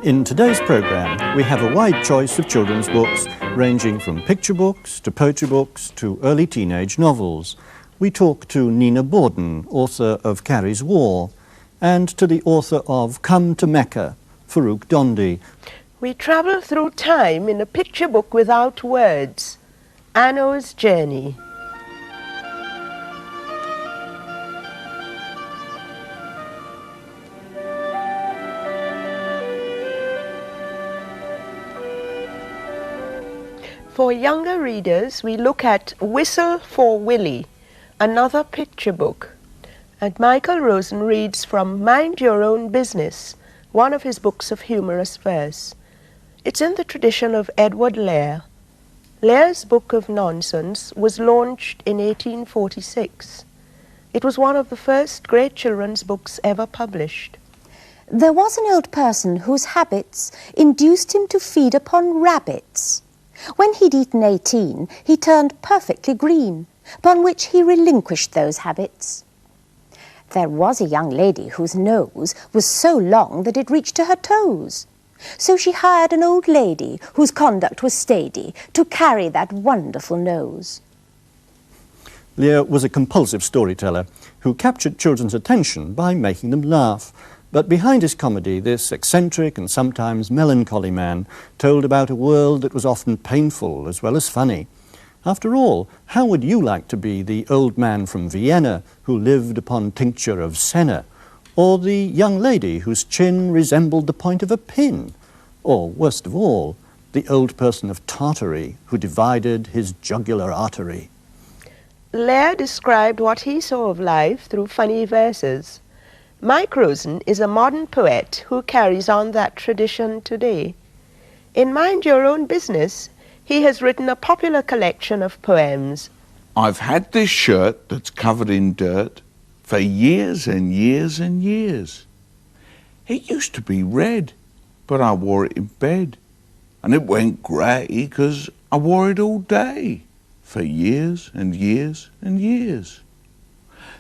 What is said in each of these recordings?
In today's programme, we have a wide choice of children's books, ranging from picture books to poetry books to early teenage novels. We talk to Nina Borden, author of Carrie's War, and to the author of Come to Mecca, Farooq Dondi. We travel through time in a picture book without words, Anno's Journey. For younger readers, we look at Whistle for Willie, another picture book. And Michael Rosen reads from Mind Your Own Business, one of his books of humorous verse. It's in the tradition of Edward Lear. Lear's Book of Nonsense was launched in 1846. It was one of the first great children's books ever published. There was an old person whose habits induced him to feed upon rabbits. When he'd eaten 18, he turned perfectly green, upon which he relinquished those habits. There was a young lady whose nose was so long that it reached to her toes. So she hired an old lady whose conduct was steady to carry that wonderful nose. Lear was a compulsive storyteller who captured children's attention by making them laugh. But behind his comedy, this eccentric and sometimes melancholy man told about a world that was often painful as well as funny. After all, how would you like to be the old man from Vienna who lived upon tincture of senna? Or the young lady whose chin resembled the point of a pin? Or, worst of all, the old person of Tartary who divided his jugular artery? Lear described what he saw of life through funny verses. Mike Rosen is a modern poet who carries on that tradition today. In Mind Your Own Business, he has written a popular collection of poems. I've had this shirt that's covered in dirt for years and years and years. It used to be red, but I wore it in bed. And it went grey 'cause I wore it all day for years and years and years.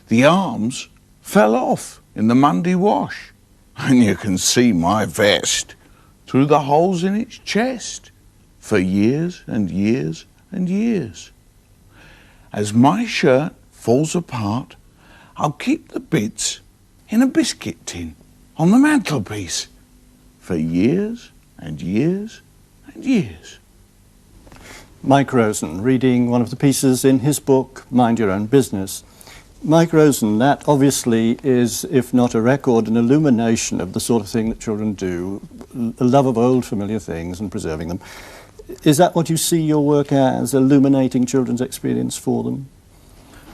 The arms fell off in the Monday wash, and you can see my vest through the holes in its chest for years and years and years. As my shirt falls apart, I'll keep the bits in a biscuit tin on the mantelpiece for years and years and years. Mike Rosen, reading one of the pieces in his book, Mind Your Own Business. Mike Rosen, that obviously is, if not a record, an illumination of the sort of thing that children do, a love of old familiar things and preserving them. Is that what you see your work as, illuminating children's experience for them?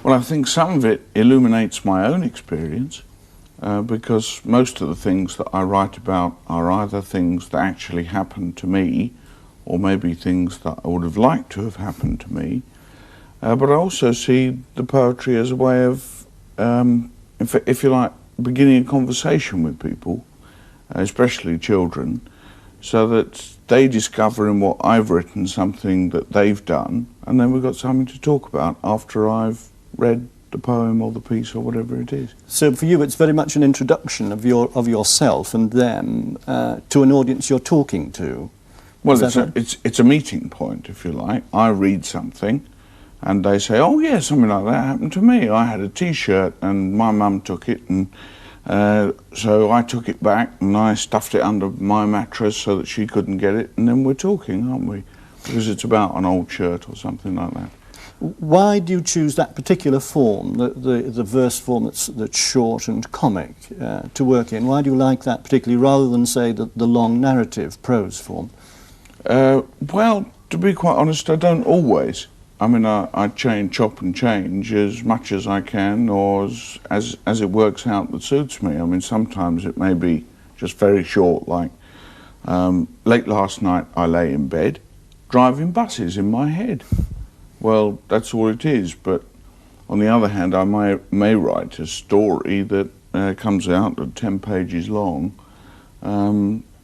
Well, I think some of it illuminates my own experience because most of the things that I write about are either things that actually happened to me or maybe things that I would have liked to have happened to me. But I also see the poetry as a way of, if you like, beginning a conversation with people, especially children, so that they discover in what I've written something that they've done, and then we've got something to talk about after I've read the poem or the piece or whatever it is. So for you it's very much an introduction of yourself and them to an audience you're talking to. Well, it's a meeting point, if you like. I read something, and they say, oh yeah, something like that happened to me. I had a T-shirt and my mum took it, and so I took it back and I stuffed it under my mattress so that she couldn't get it, and then we're talking, aren't we? Because it's about an old shirt or something like that. Why do you choose that particular form, the verse form that's short and comic, to work in? Why do you like that particularly, rather than, say, the long narrative prose form? Well, to be quite honest, I don't always. I mean, I chop and change as much as I can, or as it works out that suits me. I mean, sometimes it may be just very short, like late last night I lay in bed, driving buses in my head. Well, that's all it is, but on the other hand, I may write a story that comes out at 10 pages long,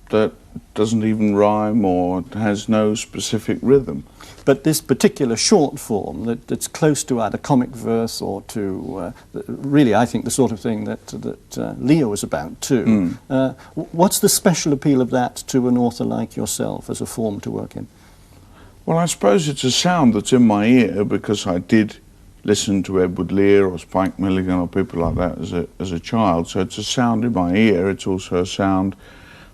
that doesn't even rhyme or has no specific rhythm. But this particular short form that's close to either comic verse or to really, I think, the sort of thing that Leo is about too. What's the special appeal of that to an author like yourself as a form to work in? Well, I suppose it's a sound that's in my ear because I did listen to Edward Lear or Spike Milligan or people like that as a child. So it's a sound in my ear. It's also a sound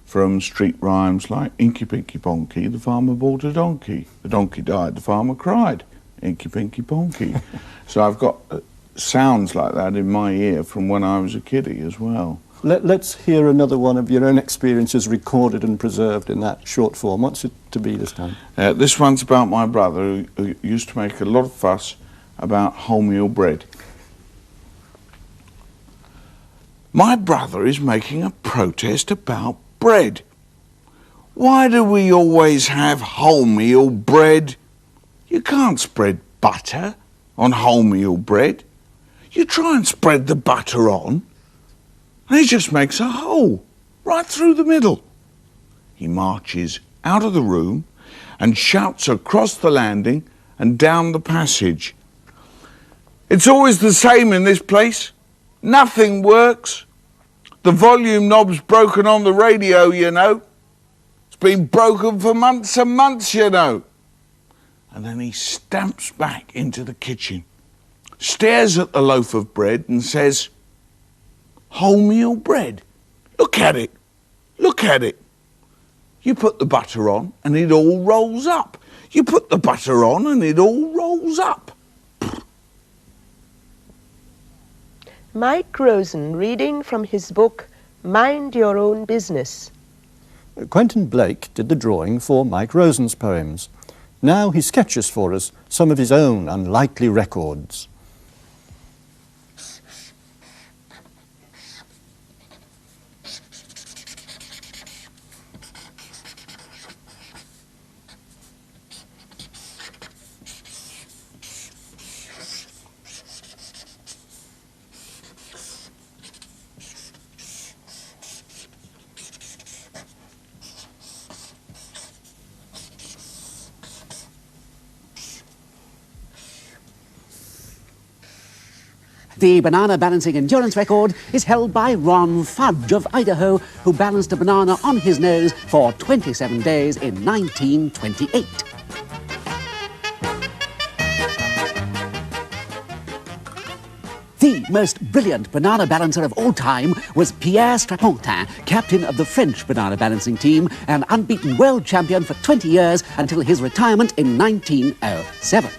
from street rhymes like Inky Pinky Ponky, the farmer bought a donkey. The donkey died, the farmer cried. Inky Pinky Ponky. So I've got sounds like that in my ear from when I was a kiddie as well. Let's hear another one of your own experiences recorded and preserved in that short form. What's it to be this time? This one's about my brother who used to make a lot of fuss about wholemeal bread. My brother is making a protest about bread. Why do we always have wholemeal bread? You can't spread butter on wholemeal bread. You try and spread the butter on, and he just makes a hole right through the middle. He marches out of the room and shouts across the landing and down the passage. It's always the same in this place. Nothing works. The volume knob's broken on the radio, you know. It's been broken for months and months, you know. And then he stamps back into the kitchen, stares at the loaf of bread and says, "Wholemeal bread. Look at it. Look at it. You put the butter on and it all rolls up. You put the butter on and it all rolls up." Mike Rosen reading from his book, Mind Your Own Business. Quentin Blake did the drawing for Mike Rosen's poems. Now he sketches for us some of his own unlikely records. The banana balancing endurance record is held by Ron Fudge of Idaho, who balanced a banana on his nose for 27 days in 1928. The most brilliant banana balancer of all time was Pierre Strapontin, captain of the French banana balancing team and unbeaten world champion for 20 years until his retirement in 1907.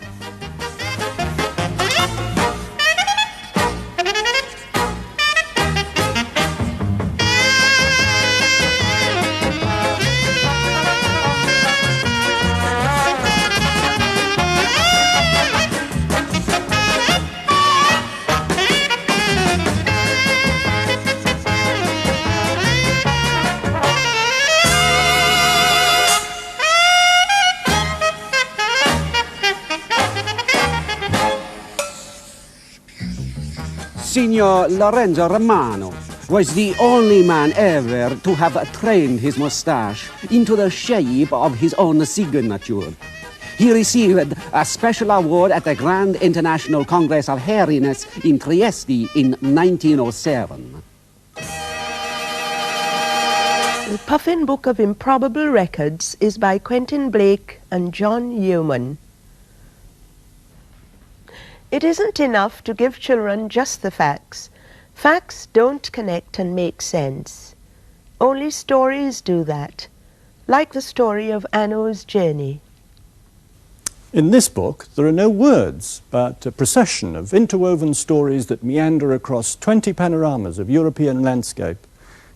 Signor Lorenzo Romano was the only man ever to have trained his mustache into the shape of his own signature. He received a special award at the Grand International Congress of Hairiness in Trieste in 1907. The Puffin Book of Improbable Records is by Quentin Blake and John Yeoman. It isn't enough to give children just the facts. Facts don't connect and make sense. Only stories do that, like the story of Anno's journey. In this book, there are no words, but a procession of interwoven stories that meander across 20 panoramas of European landscape.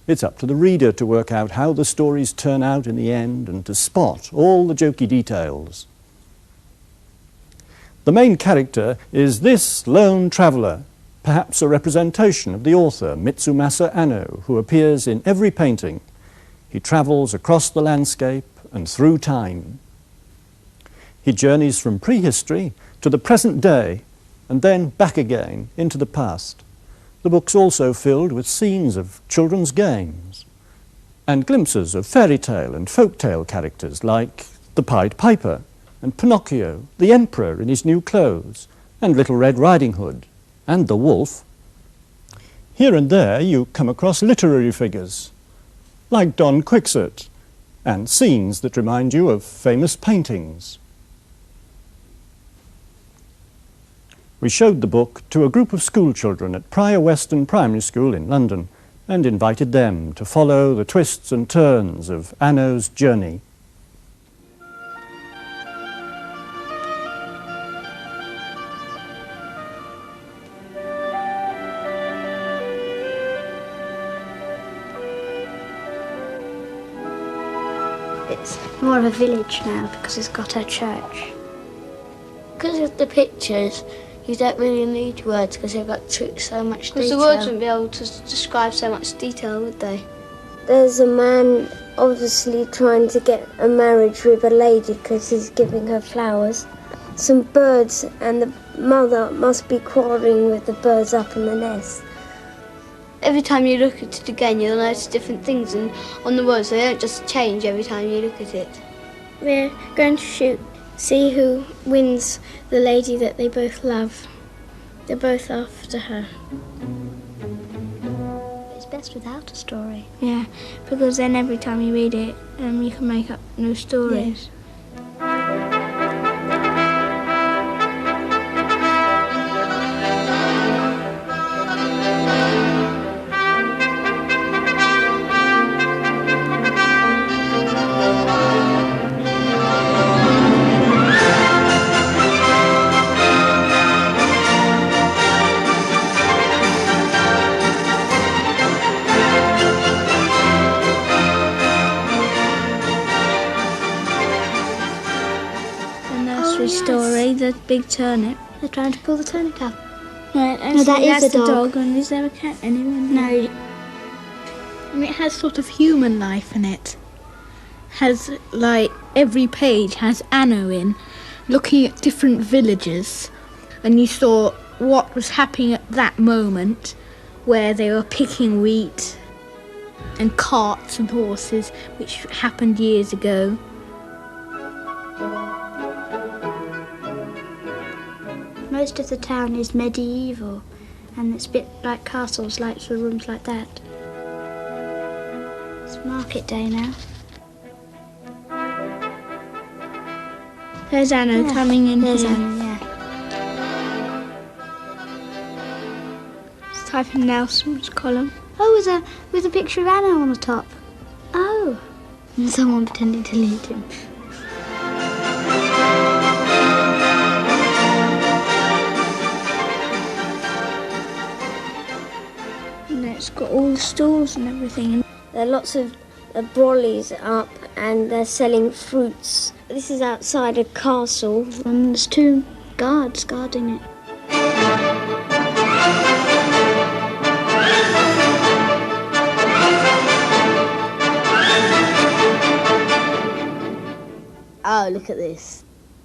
It's up to the reader to work out how the stories turn out in the end and to spot all the jokey details. The main character is this lone traveller, perhaps a representation of the author Mitsumasa Anno, who appears in every painting. He travels across the landscape and through time. He journeys from prehistory to the present day and then back again into the past. The book's also filled with scenes of children's games. and glimpses of fairy tale and folk tale characters like the Pied Piper and Pinocchio, the Emperor in his new clothes, and Little Red Riding Hood, and the Wolf. Here and there you come across literary figures, like Don Quixote, and scenes that remind you of famous paintings. We showed the book to a group of school children at Prior Weston Primary School in London and invited them to follow the twists and turns of Anno's journey. It's more of a village now because it's got a church. Because of the pictures, you don't really need words because they've got so much detail. Because the words wouldn't be able to describe so much detail, would they? There's a man obviously trying to get a marriage with a lady because he's giving her flowers. Some birds, and the mother must be quarrelling with the birds up in the nest. Every time you look at it again, you'll notice different things on the words. They don't just change every time you look at it. We're going to see who wins the lady that they both love. They're both after her. It's best without a story. Yeah, because then every time you read it, you can make up new stories. Story, the big turnip. They're trying to pull the turnip out. No, that is that's the dog. And is there a cat anywhere? No. And it has sort of human life in it. Has, like, every page has Anno in, looking at different villages, and you saw what was happening at that moment, where they were picking wheat, and carts and horses, which happened years ago. Most of the town is medieval, and it's a bit like castles, like the rooms like that. It's market day now. There's Anno coming in There's here. Anna, yeah. Let's type in Nelson's column. Oh, with a picture of Anna on the top. Oh. And someone pretending to lead him. It's got all the stalls and everything. There are lots of brollies up, and they're selling fruits. This is outside a castle, and there's two guards guarding it. Oh, look at this.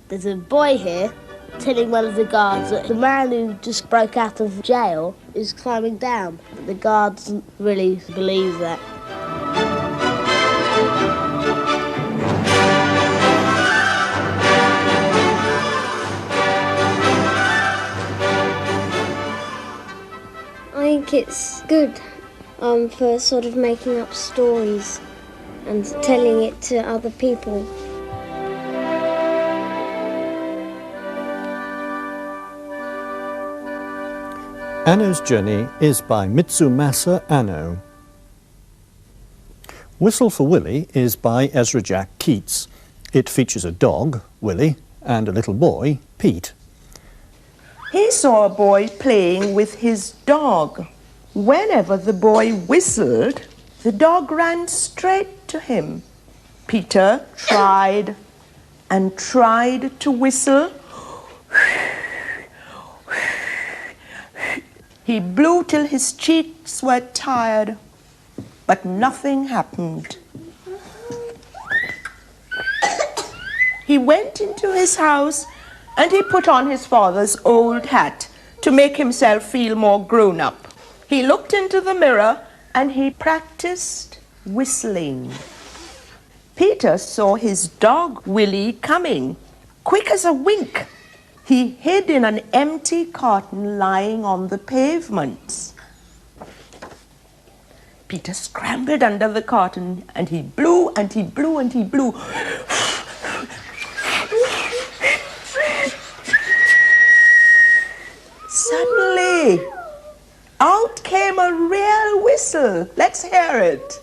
There's a boy here telling one of the guards that the man who just broke out of jail is climbing down. But the guard doesn't really believe that. I think it's good for sort of making up stories and telling it to other people. Anno's Journey is by Mitsumasa Anno. Whistle for Willie is by Ezra Jack Keats. It features a dog, Willie, and a little boy, Pete. He saw a boy playing with his dog. Whenever the boy whistled, the dog ran straight to him. Peter tried and tried to whistle. He blew till his cheeks were tired, but nothing happened. He went into his house and he put on his father's old hat to make himself feel more grown up. He looked into the mirror and he practiced whistling. Peter saw his dog Willie coming, quick as a wink. He hid in an empty carton lying on the pavement. Peter scrambled under the carton and he blew and he blew and he blew. Suddenly, out came a real whistle. Let's hear it.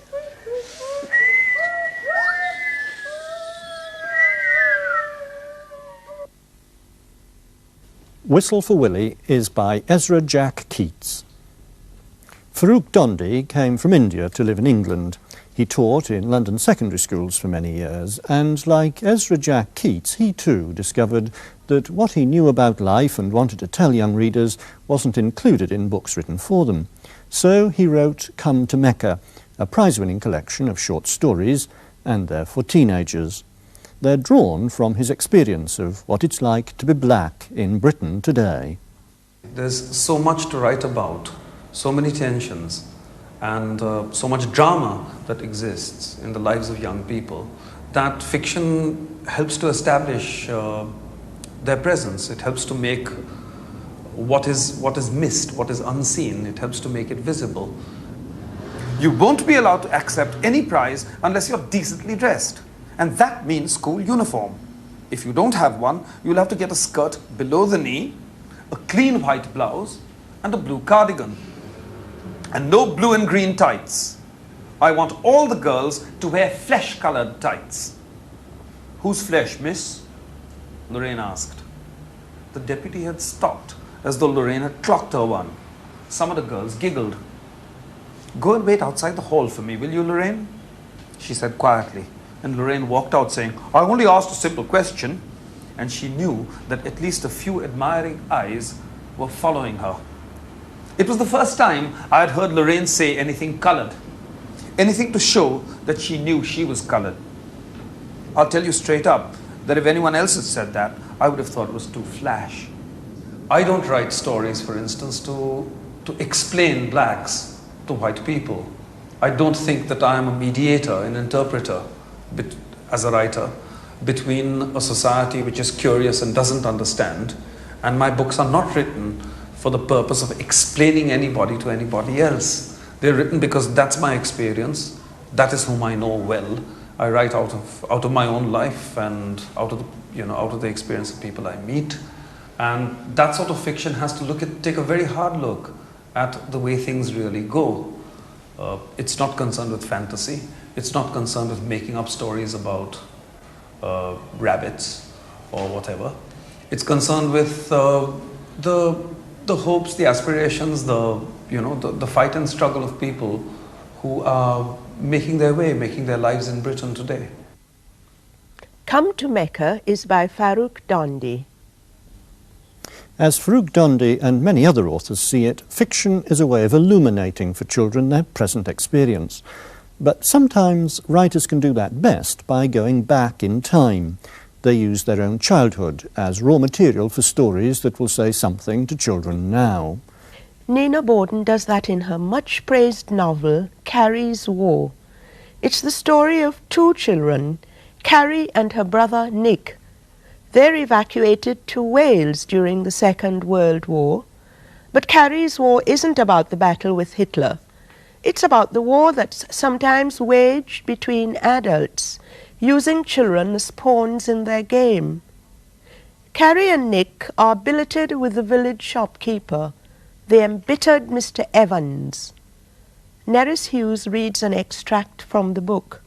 Whistle for Willie is by Ezra Jack Keats. Farooq Dondi came from India to live in England. He taught in London secondary schools for many years, and like Ezra Jack Keats, he too discovered that what he knew about life and wanted to tell young readers wasn't included in books written for them. So he wrote Come to Mecca, a prize-winning collection of short stories, and they're for teenagers. They're drawn from his experience of what it's like to be black in Britain today. There's so much to write about, so many tensions, and so much drama that exists in the lives of young people, that fiction helps to establish their presence. It helps to make what is missed, what is unseen, it helps to make it visible. You won't be allowed to accept any prize unless you're decently dressed. And that means school uniform. If you don't have one, you'll have to get a skirt below the knee, a clean white blouse, and a blue cardigan. And no blue and green tights. I want all the girls to wear flesh-colored tights. Whose flesh, miss? Lorraine asked. The deputy had stopped, as though Lorraine had clocked her one. Some of the girls giggled. Go and wait outside the hall for me, will you, Lorraine? She said quietly. And Lorraine walked out saying, I only asked a simple question. And she knew that at least a few admiring eyes were following her. It was the first time I had heard Lorraine say anything colored, anything to show that she knew she was colored. I'll tell you straight up that if anyone else had said that, I would have thought it was too flash. I don't write stories, for instance, to explain blacks to white people. I don't think that I am a mediator, an interpreter, as a writer, between a society which is curious and doesn't understand, and my books are not written for the purpose of explaining anybody to anybody else. They're written because that's my experience, that is whom I know well. I write out of my own life and out of the experience of people I meet, and that sort of fiction has to take a very hard look at the way things really go. It's not concerned with fantasy. It's not concerned with making up stories about rabbits or whatever. It's concerned with the hopes, the aspirations, the fight and struggle of people who are making their way, making their lives in Britain today. Come to Mecca is by Farooq Dondi. As Farooq Dondi and many other authors see it, fiction is a way of illuminating for children their present experience. But sometimes writers can do that best by going back in time. They use their own childhood as raw material for stories that will say something to children now. Nina Borden does that in her much-praised novel, Carrie's War. It's the story of two children, Carrie and her brother Nick. They're evacuated to Wales during the Second World War. But Carrie's War isn't about the battle with Hitler. It's about the war that's sometimes waged between adults, using children as pawns in their game. Carrie and Nick are billeted with the village shopkeeper, the embittered Mr. Evans. Nerys Hughes reads an extract from the book.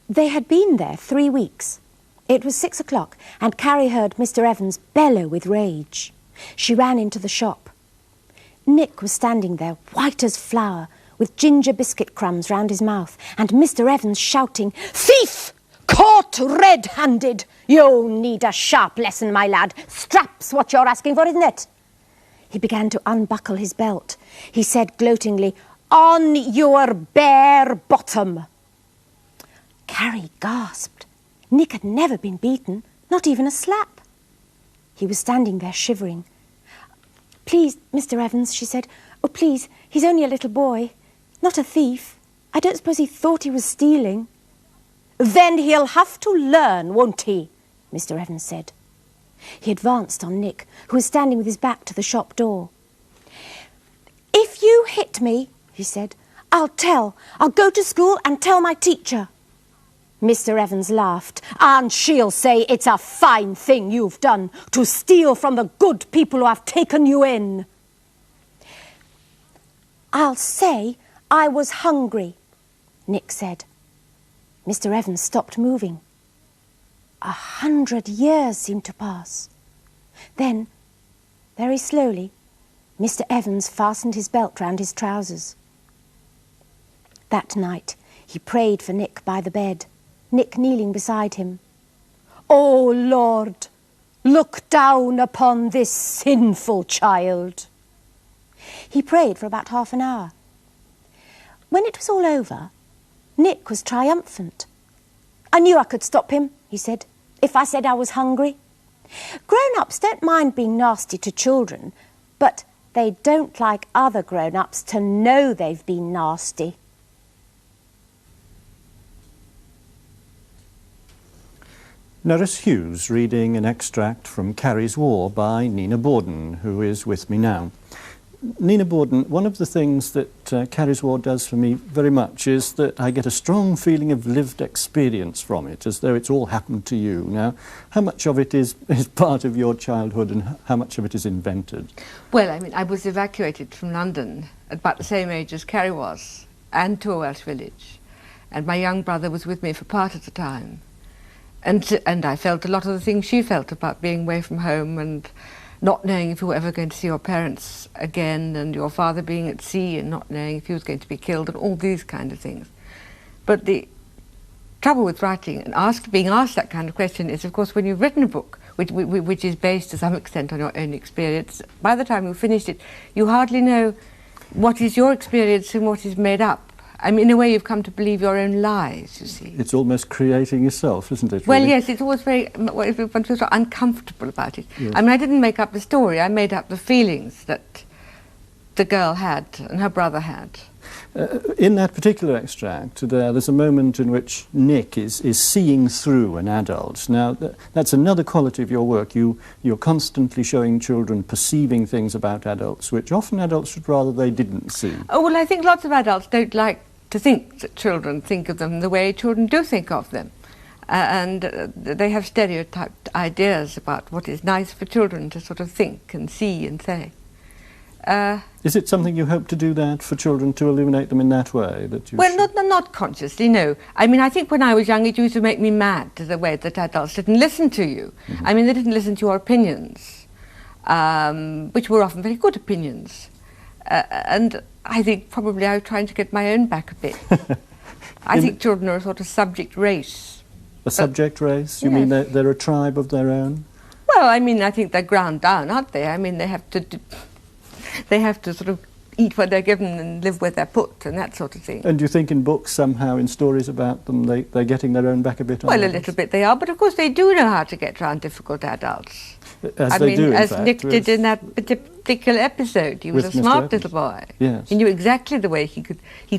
They had been there 3 weeks. It was 6 o'clock, and Carrie heard Mr. Evans bellow with rage. She ran into the shop. Nick was standing there, white as flour, with ginger biscuit crumbs round his mouth, and Mr. Evans shouting, "Thief! Caught red-handed! You'll need a sharp lesson, my lad. Strap's what you're asking for, isn't it?" He began to unbuckle his belt. He said gloatingly, "On your bare bottom!" Carrie gasped. Nick had never been beaten, not even a slap. He was standing there shivering. "Please, Mr. Evans," she said. "Oh, please, he's only a little boy. Not a thief. I don't suppose he thought he was stealing. Then he'll have to learn, won't he? Mr. Evans said. He advanced on Nick, who was standing with his back to the shop door. If you hit me, he said, I'll go to school and tell my teacher. Mr. Evans laughed. And she'll say it's a fine thing you've done to steal from the good people who have taken you in. I'll say I was hungry, Nick said. Mr. Evans stopped moving. 100 years seemed to pass. Then, very slowly, Mr. Evans fastened his belt round his trousers. That night, he prayed for Nick by the bed, Nick kneeling beside him. "O Lord, look down upon this sinful child." He prayed for about half an hour. When it was all over, Nick was triumphant. "I knew I could stop him," he said, "if I said I was hungry. Grown-ups don't mind being nasty to children, but they don't like other grown-ups to know they've been nasty." Nerys Hughes reading an extract from Carrie's War by Nina Borden, who is with me now. Nina Borden, one of the things that Carrie's War does for me very much is that I get a strong feeling of lived experience from it, as though it's all happened to you. Now, how much of it is part of your childhood and how much of it is invented? Well, I mean, I was evacuated from London at about the same age as Carrie was, and to a Welsh village. And my young brother was with me for part of the time. And I felt a lot of the things she felt about being away from home and not knowing if you were ever going to see your parents again, and your father being at sea and not knowing if he was going to be killed, and all these kind of things. But the trouble with writing and being asked that kind of question is, of course, when you've written a book, which is based to some extent on your own experience, by the time you've finished it, you hardly know what is your experience and what is made up. I mean, in a way, you've come to believe your own lies, you see. It's almost creating yourself, isn't it, really? Well, yes, it's always very, one feels uncomfortable about it. Yes. I mean, I didn't make up the story, I made up the feelings that the girl had and her brother had. In that particular extract, there's a moment in which Nick is seeing through an adult. Now, that's another quality of your work. You're constantly showing children perceiving things about adults, which often adults would rather they didn't see. Oh, well, I think lots of adults don't like to think that children think of them the way children do think of them. And they have stereotyped ideas about what is nice for children to sort of think and see and say. Is it something you hope to do that for children, to illuminate them in that way? Well, not consciously, no. I mean, I think when I was young it used to make me mad, the way that adults didn't listen to you. Mm-hmm. I mean, they didn't listen to your opinions, which were often very good opinions. And I think probably I was trying to get my own back a bit. I think children are a sort of subject race. A subject race? You mean they're a tribe of their own? Well, I mean, I think they're ground down, aren't they? I mean, they have to sort of eat what they're given and live where they're put and that sort of thing. And do you think in books somehow, in stories about them, they're getting their own back a bit? Well, a little bit they are, but of course they do know how to get around difficult adults. As Nick did in that particular episode. He was a smart little boy. Yes. He knew exactly the way he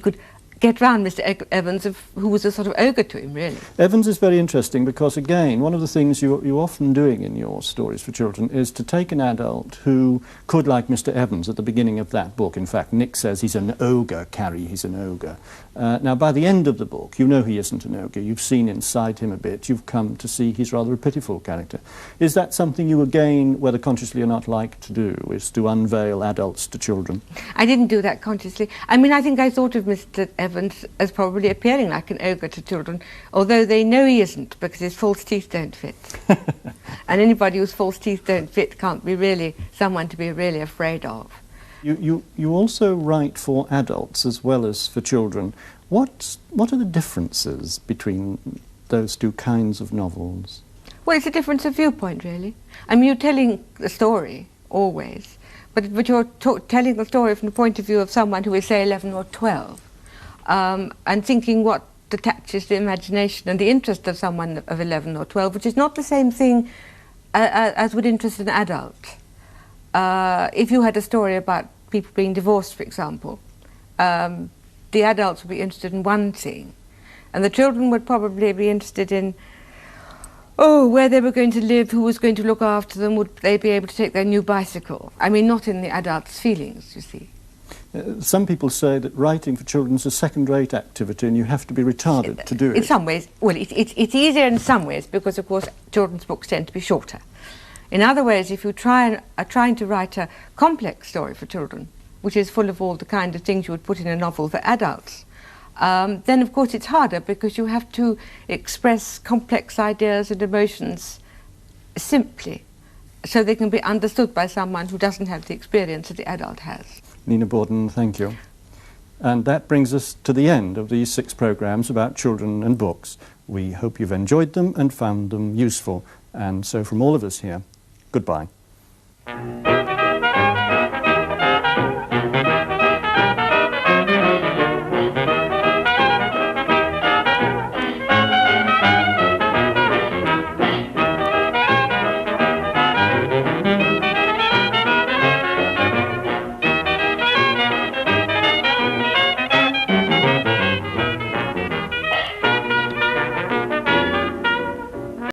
could get round Mr. Evans, who was a sort of ogre to him, really. Evans is very interesting because, again, one of the things you're often doing in your stories for children is to take an adult who could, like Mr. Evans at the beginning of that book, in fact, Nick says he's an ogre, Carrie, he's an ogre. Now, by the end of the book, you know he isn't an ogre. You've seen inside him a bit. You've come to see he's rather a pitiful character. Is that something you, again, whether consciously or not, like to do, is to unveil adults to children? I didn't do that consciously. I mean, I think I thought of Mr. Evans as probably appearing like an ogre to children, although they know he isn't, because his false teeth don't fit. And anybody whose false teeth don't fit can't be really someone to be really afraid of. You also write for adults as well as for children. What are the differences between those two kinds of novels? Well, it's a difference of viewpoint, really. I mean, you're telling the story, always, but you're telling the story from the point of view of someone who is, say, 11 or 12, and thinking what attaches the imagination and the interest of someone of 11 or 12, which is not the same thing as would interest an adult. If you had a story about people being divorced, for example, the adults would be interested in one thing, and the children would probably be interested in, oh, where they were going to live, who was going to look after them, would they be able to take their new bicycle? I mean, not in the adults' feelings, you see. Some people say that writing for children is a second-rate activity and you have to be retarded to do it. In some ways, well, it's easier in some ways because, of course, children's books tend to be shorter. In other ways, if you are trying to write a complex story for children, which is full of all the kind of things you would put in a novel for adults, then, of course, it's harder because you have to express complex ideas and emotions simply so they can be understood by someone who doesn't have the experience that the adult has. Nina Borden, thank you. And that brings us to the end of these 6 programmes about children and books. We hope you've enjoyed them and found them useful. And so from all of us here, goodbye.